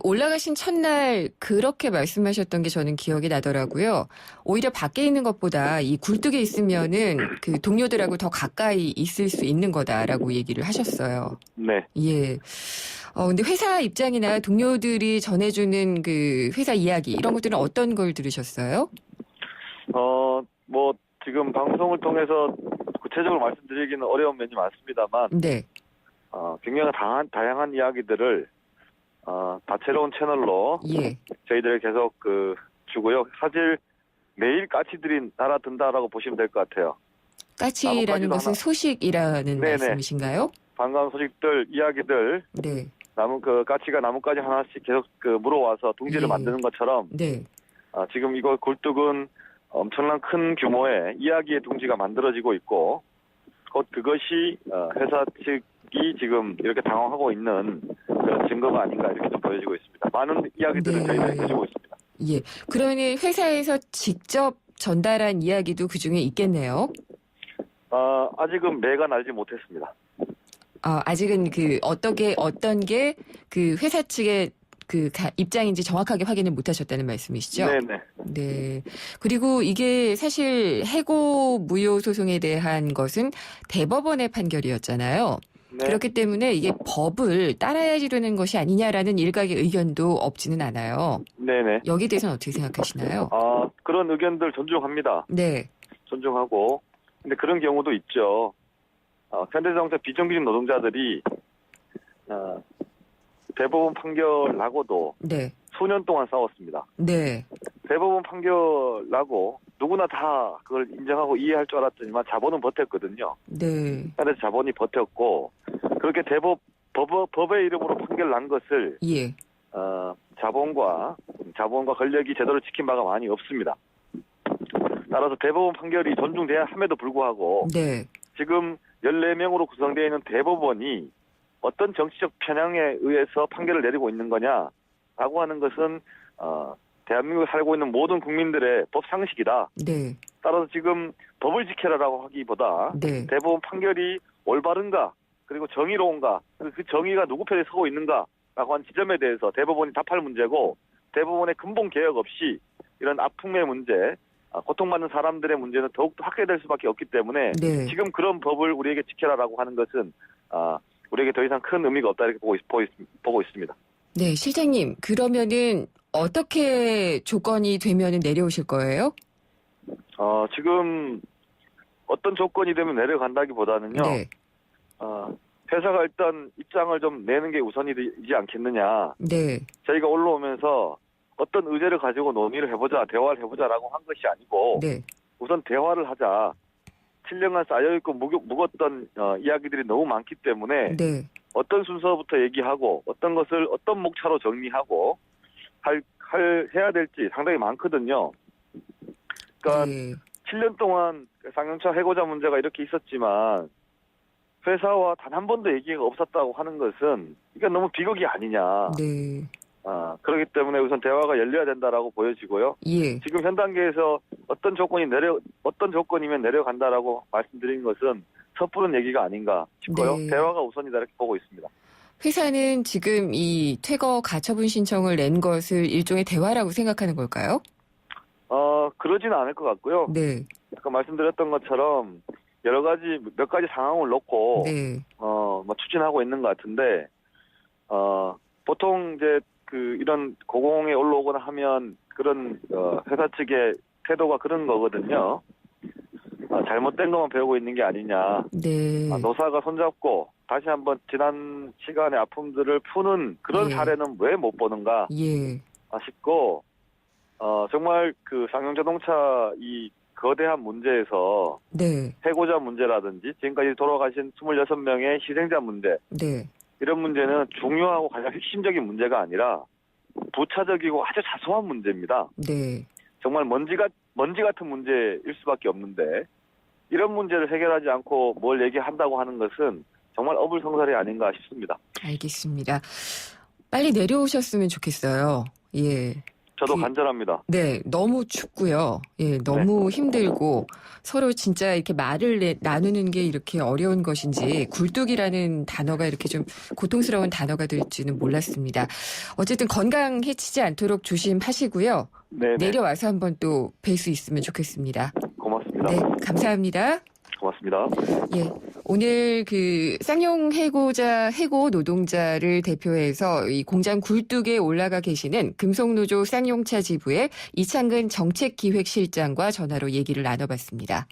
올라가신 첫날 그렇게 말씀하셨던 게 저는 기억이 나더라고요. 오히려 밖에 있는 것보다 이 굴뚝에 있으면은 동료들하고 더 가까이 있을 수 있는 거다라고 얘기를 하셨어요. 네. 예. 근데 회사 입장이나 동료들이 전해주는 회사 이야기 이런 것들은 어떤 걸 들으셨어요? 뭐 지금 방송을 통해서 구체적으로 말씀드리기는 어려운 면이 많습니다만. 네. 굉장히 다양한 이야기들을 다채로운 채널로 저희들이 계속 주고요. 사실 매일 까치들이 날아든다라고 보시면 될 것 같아요. 까치라는 것은 소식이라는 말씀이신가요? 반가운 소식들, 이야기들. 네. 까치가 나뭇가지 하나씩 계속 물어와서 둥지를 만드는 것처럼. 네. 지금 이거 굴뚝은 엄청난 큰 규모의 이야기의 둥지가 만들어지고 있고, 곧 그것이 회사 측이 지금 이렇게 당황하고 있는 그런 증거가 아닌가 이렇게 좀 보여지고 있습니다. 많은 이야기들을 저희들이 해주고 있습니다. 예. 그러면 회사에서 직접 전달한 이야기도 그 중에 있겠네요. 아직은 매가 날지 못했습니다. 아직은 어떤 게 회사 측의 입장인지 정확하게 확인을 못 하셨다는 말씀이시죠? 네네. 네. 그리고 이게 사실 해고 무효 소송에 대한 것은 대법원의 판결이었잖아요. 네. 그렇기 때문에 이게 법을 따라야지라는 것이 아니냐라는 일각의 의견도 없지는 않아요. 네네. 여기에 대해서는 어떻게 생각하시나요? 그런 의견들 존중합니다. 네. 존중하고. 근데 그런 경우도 있죠. 현대자동차 비정규직 노동자들이 대법원 판결 나고도 수년 동안 싸웠습니다. 네. 대법원 판결 나고 누구나 다 그걸 인정하고 이해할 줄 알았더니만 자본은 버텼거든요. 네. 그래서 자본이 버텼고 그렇게 법의 이름으로 판결 난 것을 자본과 권력이 제대로 지킨 바가 많이 없습니다. 따라서 대법원 판결이 존중돼야 함에도 불구하고 지금 14명으로 구성되어 있는 대법원이 어떤 정치적 편향에 의해서 판결을 내리고 있는 거냐라고 하는 것은 대한민국에 살고 있는 모든 국민들의 법 상식이다. 네. 따라서 지금 법을 지켜라라고 하기보다 대법원 판결이 올바른가 그리고 정의로운가 그 정의가 누구 편에 서고 있는가라고 하는 지점에 대해서 대법원이 답할 문제고 대법원의 근본 개혁 없이 이런 아픔의 문제 고통받는 사람들의 문제는 더욱더 확대될 수밖에 없기 때문에 지금 그런 법을 우리에게 지켜라라고 하는 것은 우리에게 더 이상 큰 의미가 없다 이렇게 보고 있습니다. 네, 실장님 그러면은 어떻게 조건이 되면은 내려오실 거예요? 지금 어떤 조건이 되면 내려간다기보다는요. 회사가 일단 입장을 좀 내는 게 우선이지 않겠느냐. 저희가 올라오면서 어떤 의제를 가지고 논의를 해보자, 대화를 해보자라고 한 것이 아니고 우선 대화를 하자. 7년간 쌓여있고 묵었던 이야기들이 너무 많기 때문에 어떤 순서부터 얘기하고 어떤 것을 어떤 목차로 정리하고 해야 될지 상당히 많거든요. 그러니까 7년 동안 쌍용차 해고자 문제가 이렇게 있었지만 회사와 단 한 번도 얘기가 없었다고 하는 것은 이게 너무 비극이 아니냐. 그렇기 때문에 우선 대화가 열려야 된다라고 보여지고요. 지금 현 단계에서 어떤 조건이면 내려간다라고 말씀드린 것은 섣부른 얘기가 아닌가 싶고요. 대화가 우선이다 이렇게 보고 있습니다. 회사는 지금 이 퇴거 가처분 신청을 낸 것을 일종의 대화라고 생각하는 걸까요? 그러지는 않을 것 같고요. 아까 말씀드렸던 것처럼 몇 가지 상황을 놓고 추진하고 있는 것 같은데 보통 이제 이런 고공에 올라오거나 하면 그런 회사 측의 태도가 그런 거거든요. 잘못된 것만 배우고 있는 게 아니냐. 노사가 손잡고 다시 한번 지난 시간의 아픔들을 푸는 그런 사례는 왜 못 보는가 싶고 정말 쌍용자동차 이 거대한 문제에서 해고자 문제라든지 지금까지 돌아가신 26명의 희생자 문제 이런 문제는 중요하고 가장 핵심적인 문제가 아니라 부차적이고 아주 사소한 문제입니다. 네. 정말 먼지 같은 문제일 수밖에 없는데 이런 문제를 해결하지 않고 뭘 얘기한다고 하는 것은 정말 어불성설이 아닌가 싶습니다. 알겠습니다. 빨리 내려오셨으면 좋겠어요. 예. 저도 간절합니다. 네, 너무 춥고요. 예, 너무 힘들고 서로 진짜 이렇게 말을 나누는 게 이렇게 어려운 것인지 굴뚝이라는 단어가 이렇게 좀 고통스러운 단어가 될 줄은 몰랐습니다. 어쨌든 건강 해치지 않도록 조심하시고요. 네. 내려와서 한번 또 뵐 수 있으면 좋겠습니다. 고맙습니다. 네, 감사합니다. 고맙습니다. 예, 오늘 그 쌍용 해고 노동자를 대표해서 이 공장 굴뚝에 올라가 계시는 금속노조 쌍용차 지부의 이창근 정책기획실장과 전화로 얘기를 나눠봤습니다.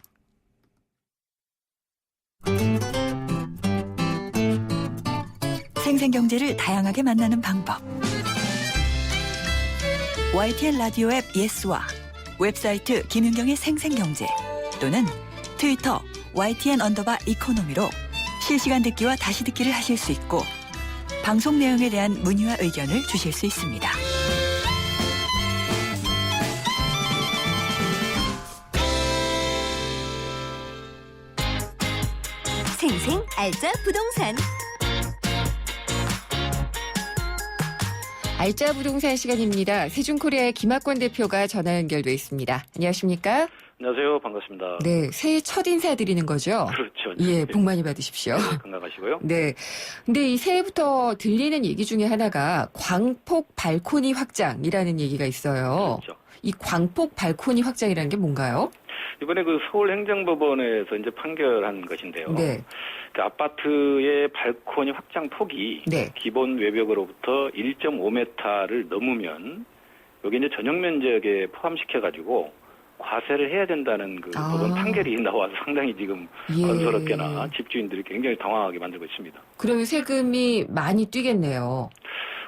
생생경제를 다양하게 만나는 방법. YTN 라디오 앱 예스와 웹사이트 김윤경의 생생경제 또는 트위터 YTN_이코노미로 실시간 듣기와 다시 듣기를 하실 수 있고 방송 내용에 대한 문의와 의견을 주실 수 있습니다. 생생 알짜 부동산. 알짜 부동산 시간입니다. 세준코리아의 김학권 대표가 전화 연결돼 있습니다. 안녕하십니까? 안녕하세요. 반갑습니다. 네, 새해 첫 인사 드리는 거죠? 그렇죠. 예, 복 많이 받으십시오. 건강하시고요. 네. 근데 이 새해부터 들리는 얘기 중에 하나가 광폭 발코니 확장이라는 얘기가 있어요. 그렇죠. 이 광폭 발코니 확장이라는 게 뭔가요? 이번에 그 서울행정법원에서 이제 판결한 것인데요. 네. 그 아파트의 발코니 확장 폭이 네. 기본 외벽으로부터 1.5m를 넘으면 여기 이제 전용 면적에 포함시켜가지고 과세를 해야 된다는 그 법원 판결이 나와서 상당히 지금 예. 건설업계나 집주인들이 굉장히 당황하게 만들고 있습니다. 그러면 세금이 많이 뛰겠네요.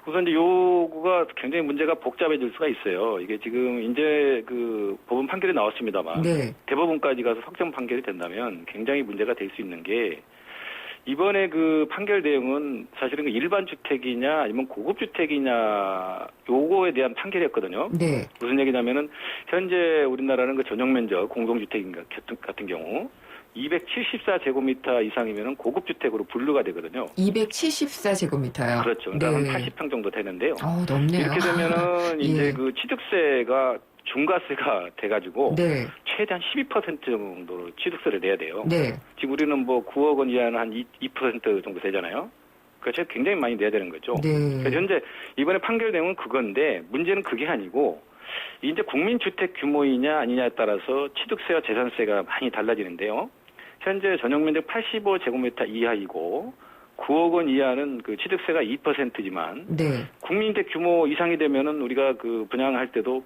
우선 이제 요구가 굉장히 문제가 복잡해질 수가 있어요. 이게 지금 이제 그 법원 판결이 나왔습니다만 네. 대법원까지 가서 확정 판결이 된다면 굉장히 문제가 될 수 있는 게 이번에 그 판결 내용은 사실은 그 일반 주택이냐 아니면 고급 주택이냐 요거에 대한 판결이었거든요. 네. 무슨 얘기냐면은 현재 우리나라는 그 전용 면적 공동주택 같은 경우 274제곱미터 이상이면은 고급 주택으로 분류가 되거든요. 274제곱미터요. 그렇죠. 그러니까 한 80평 정도 되는데요. 넓네요. 이렇게 되면은 이제 예. 그 취득세가 중과세가 돼가지고 네. 최대한 12% 정도로 취득세를 내야 돼요. 네. 지금 우리는 뭐 9억 원 이하는 한 2% 정도 되잖아요. 그러니까 굉장히 많이 내야 되는 거죠. 네. 그래서 현재 이번에 판결 내용은 그건데 문제는 그게 아니고 이제 국민주택 규모이냐 아니냐에 따라서 취득세와 재산세가 많이 달라지는데요. 현재 전용면적 85제곱미터 이하이고 9억 원 이하는 그 취득세가 2%지만 네. 국민주택 규모 이상이 되면은 우리가 그 분양할 때도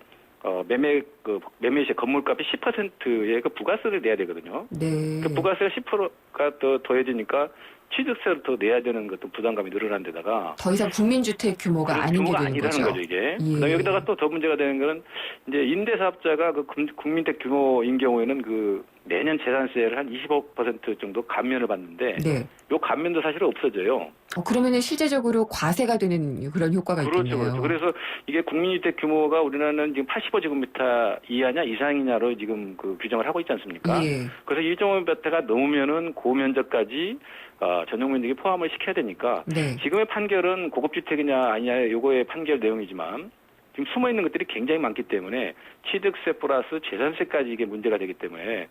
매매시 건물값이 10%의 그 부가세를 내야 되거든요. 네. 그 부가세가 10%가 더 더해지니까 취득세를 더 내야 되는 것도 부담감이 늘어난 데다가 더 이상 국민주택 규모가 아닌 게 되는 아니라는 거죠, 이게. 예. 그다음에 여기다가 또 더 문제가 되는 거는 이제 임대사업자가 그 국민주택 규모인 경우에는 그 매년 재산세를 한 25% 정도 감면을 받는데 네. 요 감면도 사실은 없어져요. 그러면은 실제적으로 과세가 되는 그런 효과가 있겠네요. 그렇죠. 그래서 이게 국민주택 규모가 우리나라는 지금 85제곱미터 이하냐 이상이냐로 지금 그 규정을 하고 있지 않습니까? 예. 그래서 1.5m가 넘으면은 고면적까지 전용 면적에 포함을 시켜야 되니까 네. 지금의 판결은 고급주택이냐 아니냐 요거의 판결 내용이지만 지금 숨어 있는 것들이 굉장히 많기 때문에 취득세 플러스 재산세까지 이게 문제가 되기 때문에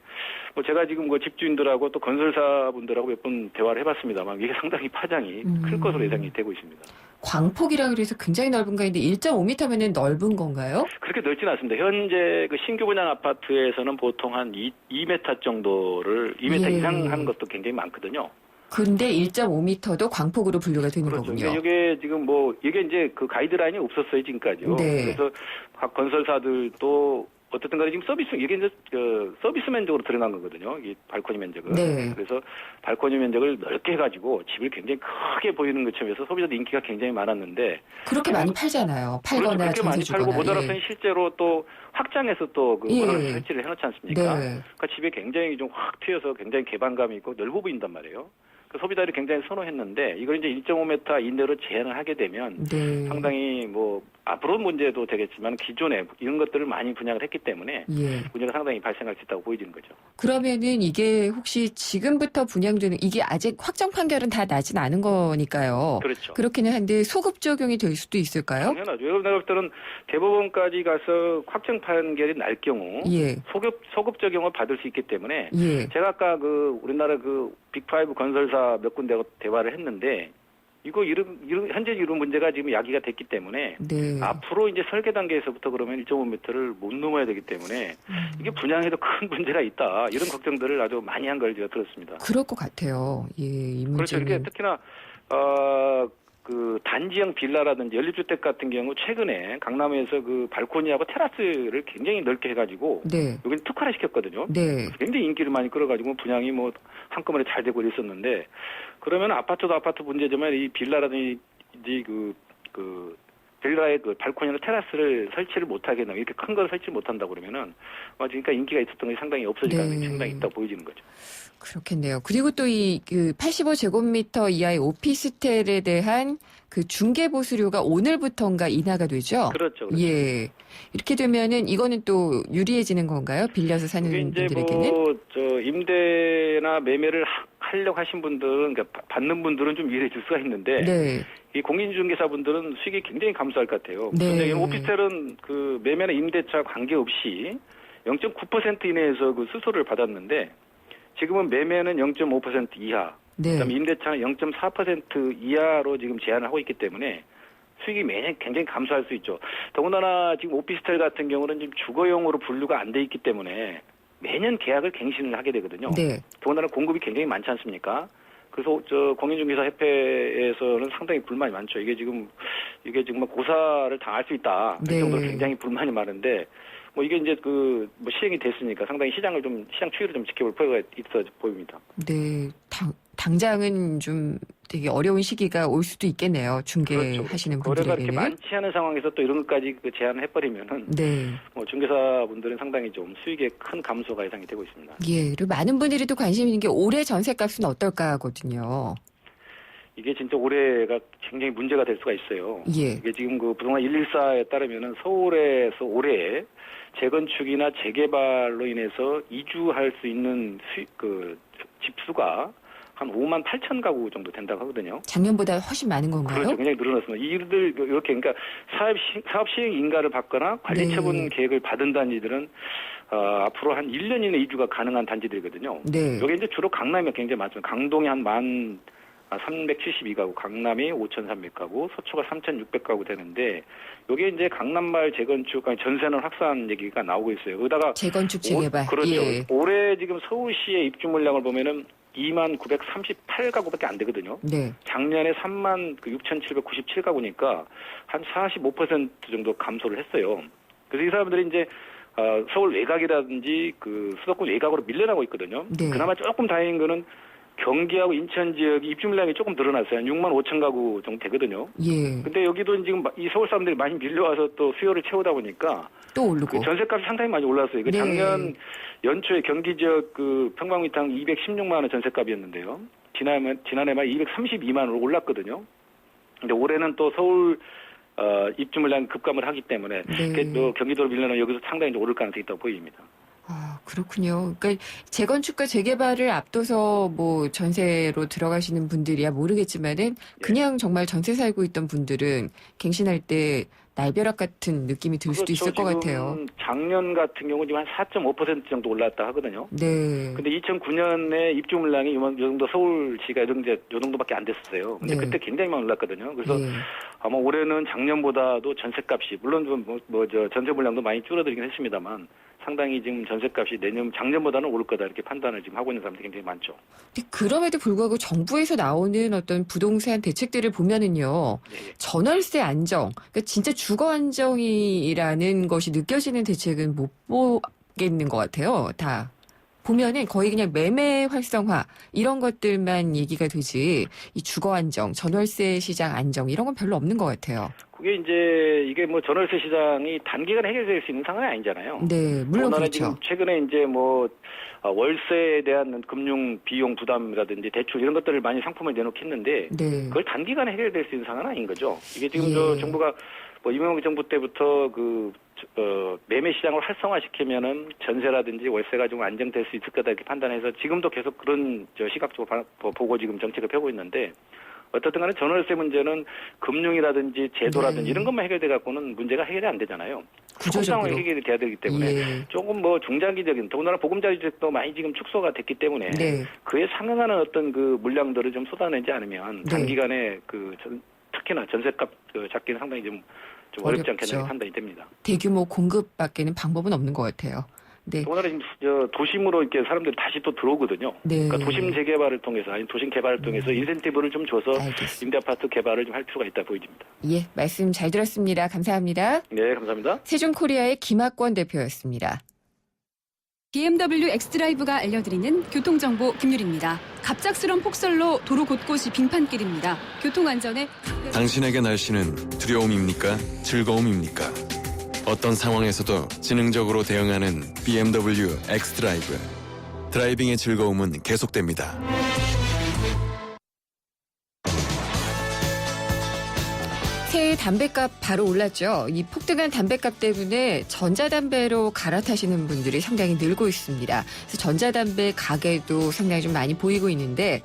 뭐 제가 지금 그 집주인들하고 또 건설사분들하고 몇 번 대화를 해봤습니다만 이게 상당히 파장이 클 것으로 예상이 되고 있습니다. 광폭이라 그래서 굉장히 넓은 가인데 1.5m면은 넓은 건가요? 그렇게 넓지는 않습니다. 현재 그 신규 분양 아파트에서는 보통 한 2m 정도를 2m 예. 이상 하는 것도 굉장히 많거든요. 근데 1.5m도 광폭으로 분류가 되는 그렇죠. 거군요. 그러니까 이게 지금 뭐 이게 이제 그 가이드라인이 없었어요 지금까지요. 네. 그래서 각 건설사들도 어쨌든 간에 지금 서비스 이게 이제 그 서비스 면적으로 들어간 거거든요. 이 발코니 면적은. 네. 그래서 발코니 면적을 넓게 해가지고 집을 굉장히 크게 보이는 것처럼 해서 소비자들 인기가 굉장히 많았는데 그렇게 많이 팔잖아요. 팔거나 그렇게 많이 전세 팔고 주거나. 모자라서는 실제로 또 확장해서 또 그 예. 건물을 설치를 해놓지 않습니까? 네. 그러니까 집에 굉장히 좀 확 튀어서 굉장히 개방감이 있고 넓어 보인단 말이에요. 그 소비자들이 굉장히 선호했는데 이걸 이제 1.5m 이내로 제한을 하게 되면 네. 상당히 뭐 앞으로 문제도 되겠지만 기존에 이런 것들을 많이 분양을 했기 때문에 예. 문제가 상당히 발생할 수 있다고 보여지는 거죠. 그러면은 이게 혹시 지금부터 분양되는 이게 아직 확정 판결은 다 나진 않은 거니까요. 그렇죠. 그렇기는 한데 소급 적용이 될 수도 있을까요? 당연하죠. 여러분 내가 볼 때는 대법원까지 가서 확정 판결이 날 경우 예. 소급 적용을 받을 수 있기 때문에 예. 제가 아까 그 우리나라 그 빅5 건설사 몇 군데하고 대화를 했는데 이거 현재 이런 문제가 지금 야기가 됐기 때문에 네. 앞으로 이제 설계 단계에서부터 그러면 1.5m를 못 넘어야 되기 때문에 이게 분양에도 큰 문제가 있다. 이런 걱정들을 아주 많이 한 걸 제가 들었습니다. 그럴 것 같아요. 예, 이 문제는. 그렇죠. 이게 특히나 그 단지형 빌라라든지 연립주택 같은 경우 최근에 강남에서 그 발코니하고 테라스를 굉장히 넓게 해가지고 네. 여기는 특화를 시켰거든요. 네. 굉장히 인기를 많이 끌어가지고 분양이 뭐 한꺼번에 잘 되고 있었는데 그러면 아파트도 아파트 문제지만 이 빌라라든지 그 빌라의 그 발코니나 테라스를 설치를 못하게 되면 이렇게 큰 걸 설치 못한다고 그러면은 그러니까 인기가 있었던 게 상당히 없어질 가능성이 상당히 있다고 보여지는 거죠. 그렇겠네요. 그리고 또 이 그 85제곱미터 이하의 오피스텔에 대한 그 중개 보수료가 오늘부터인가 인하가 되죠? 그렇죠. 예. 이렇게 되면은 이거는 또 유리해지는 건가요? 빌려서 사는 이게 이제 분들에게는? 임대나 매매를 하려고 하신 분들은 그러니까 받는 분들은 좀 유리해질 수가 있는데 네. 이 공인중개사분들은 수익이 굉장히 감소할 것 같아요. 네. 그런데 오피스텔은 그 매매나 임대차 관계없이 0.9% 이내에서 그 수수료를 받았는데 지금은 매매는 0.5% 이하, 네. 그다음에 임대차는 0.4% 이하로 지금 제한을 하고 있기 때문에 수익이 매년 굉장히 감소할 수 있죠. 더군다나 지금 오피스텔 같은 경우는 지금 주거용으로 분류가 안 돼 있기 때문에 매년 계약을 갱신을 하게 되거든요. 네. 더군다나 공급이 굉장히 많지 않습니까? 그래서 공인중개사 협회에서는 상당히 불만이 많죠. 이게 지금 고사를 당할 수 있다. 그 네. 정도로 굉장히 불만이 많은데 뭐 이게 이제 시행이 됐으니까 상당히 시장 추이를 좀 지켜볼 필요가 있어 보입니다. 네. 당장은 좀 되게 어려운 시기가 올 수도 있겠네요. 중개하시는 거래가 분들에게는. 이렇게 많지 않은 상황에서 또 이런 것까지 제한을 해버리면은 네. 중개사분들은 상당히 좀 수익에 큰 감소가 예상이 되고 있습니다. 예. 그리고 많은 분들이 또 관심 있는 게 올해 전셋값은 어떨까 하거든요. 이게 진짜 올해가 굉장히 문제가 될 수가 있어요. 예. 이게 지금 그 부동산 114에 따르면은 서울에서 올해 재건축이나 재개발로 인해서 이주할 수 있는 집수가 한 5만 8천 가구 정도 된다고 하거든요. 작년보다 훨씬 많은 건가요? 그렇죠. 굉장히 늘어났습니다. 이들 이렇게 그러니까 사업 시행 인가를 받거나 관리 처분 계획을 받은 단지들은 앞으로 한 1년 이내 이주가 가능한 단지들이거든요. 네. 여기 이제 주로 강남이 굉장히 많습니다. 강동이 한 372가구, 강남이 5,300가구, 서초가 3,600가구 되는데 여기에 이제 강남말 재건축, 전세는 확산 얘기가 나오고 있어요. 거기다가 재건축 재개발. 그렇죠. 예. 올해 지금 서울시의 입주 물량을 보면은 2만 938가구밖에 안 되거든요. 네. 작년에 3만 6,797가구니까 한 45% 정도 감소를 했어요. 그래서 이 사람들이 이제 서울 외곽이라든지 수도권 외곽으로 밀려나고 있거든요. 네. 그나마 조금 다행인 거는 경기하고 인천 지역이 입주 물량이 조금 늘어났어요. 한 6만 5천 가구 정도 되거든요. 예. 근데 여기도 지금 이 서울 사람들이 많이 밀려와서 또 수요를 채우다 보니까 또 오르고. 전세값이 상당히 많이 올랐어요. 네. 작년 연초에 경기 지역 평방미터 216만 원 전세값이었는데요. 지난해만 232만 원으로 올랐거든요. 근데 올해는 또 서울 입주 물량 급감을 하기 때문에 또 경기도로 밀려나면 여기서 상당히 오를 가능성이 있다고 보입니다. 아, 그렇군요. 그러니까 재건축과 재개발을 앞둬서 뭐 전세로 들어가시는 분들이야 모르겠지만은 그냥 정말 전세 살고 있던 분들은 갱신할 때 날벼락 같은 느낌이 들 수도 있을 것 같아요. 작년 같은 경우 지금 한 4.5% 정도 올랐다 하거든요. 네. 근데 2009년에 입주 물량이 요 정도 서울시가 요 정도밖에 안 됐었어요. 근데 네. 그때 굉장히 많이 올랐거든요. 그래서 아마 올해는 작년보다도 전세값이 물론 전세 물량도 많이 줄어들긴 했습니다만 상당히 지금 전세값이 작년보다는 오를 거다 이렇게 판단을 지금 하고 있는 사람들이 굉장히 많죠. 근데 그럼에도 불구하고 정부에서 나오는 어떤 부동산 대책들을 보면은요, 전월세 안정, 그러니까 진짜 주거 안정이라는 것이 느껴지는 대책은 못 보겠는 것 같아요. 다 보면은 거의 그냥 매매 활성화 이런 것들만 얘기가 되지 이 주거 안정, 전월세 시장 안정 이런 건 별로 없는 것 같아요. 그게 이제 이게 뭐 전월세 시장이 단기간에 해결될 수 있는 상황이 아니잖아요. 네, 물론 그렇죠. 지금 최근에 이제 뭐 월세에 대한 금융 비용 부담이라든지 대출 이런 것들을 많이 상품을 내놓겠는데 네. 그걸 단기간에 해결될 수 있는 상황은 아닌 거죠. 이게 지금 예. 저 정부가 뭐 이명박 정부 때부터 매매 시장을 활성화시키면은 전세라든지 월세가 좀 안정될 수 있을 거다 이렇게 판단해서 지금도 계속 그런 시각적으로 보고 지금 정책을 펴고 있는데 어떻든 간에 전월세 문제는 금융이라든지 제도라든지 이런 것만 해결돼 갖고는 문제가 해결이 안 되잖아요. 구조상으로 해결이 돼야 되기 때문에 조금 뭐 중장기적인 더군다나 보금자리 주택도 많이 지금 축소가 됐기 때문에 그에 상응하는 어떤 그 물량들을 좀 쏟아내지 않으면 단기간에 특히나 전세값 잡기는 상당히 좀 어렵지 않겠나 판단이 됩니다. 대규모 공급밖에는 방법은 없는 것 같아요. 네. 더군다나 지금 도심으로 이렇게 사람들이 다시 또 들어오거든요. 네. 그러니까 도심 재개발을 통해서 아니 도심 개발을 통해서 인센티브를 좀 줘서 임대 아파트 개발을 좀 할 필요가 있다 보입니다. 예, 말씀 잘 들었습니다. 감사합니다. 네, 감사합니다. 세종코리아의 김학권 대표였습니다. BMW 엑스드라이브가 알려드리는 교통정보 김유리입니다. 갑작스런 폭설로 도로 곳곳이 빙판길입니다. 교통안전에 당신에게 날씨는 두려움입니까? 즐거움입니까? 어떤 상황에서도 지능적으로 대응하는 BMW 엑스드라이브. 드라이빙의 즐거움은 계속됩니다. 새해 담배값 바로 올랐죠. 이 폭등한 담배값 때문에 전자담배로 갈아타시는 분들이 상당히 늘고 있습니다. 그래서 전자담배 가게도 상당히 좀 많이 보이고 있는데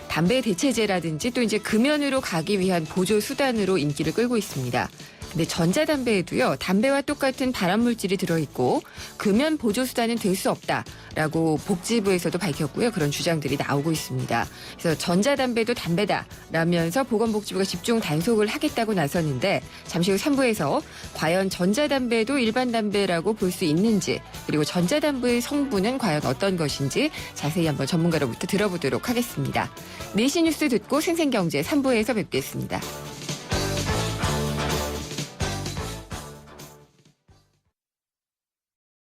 담배 대체제라든지 또 이제 금연으로 가기 위한 보조 수단으로 인기를 끌고 있습니다. 근데 전자담배에도요, 담배와 똑같은 발암물질이 들어있고 금연 보조 수단은 될 수 없다라고 복지부에서도 밝혔고요. 그런 주장들이 나오고 있습니다. 그래서 전자담배도 담배다라면서 보건복지부가 집중 단속을 하겠다고 나섰는데 잠시 후 3부에서 과연 전자담배도 일반 담배라고 볼 수 있는지 그리고 전자담배의 성분은 과연 어떤 것인지 자세히 한번 전문가로부터 들어보도록 하겠습니다. 4시 뉴스 듣고 생생경제 3부에서 뵙겠습니다.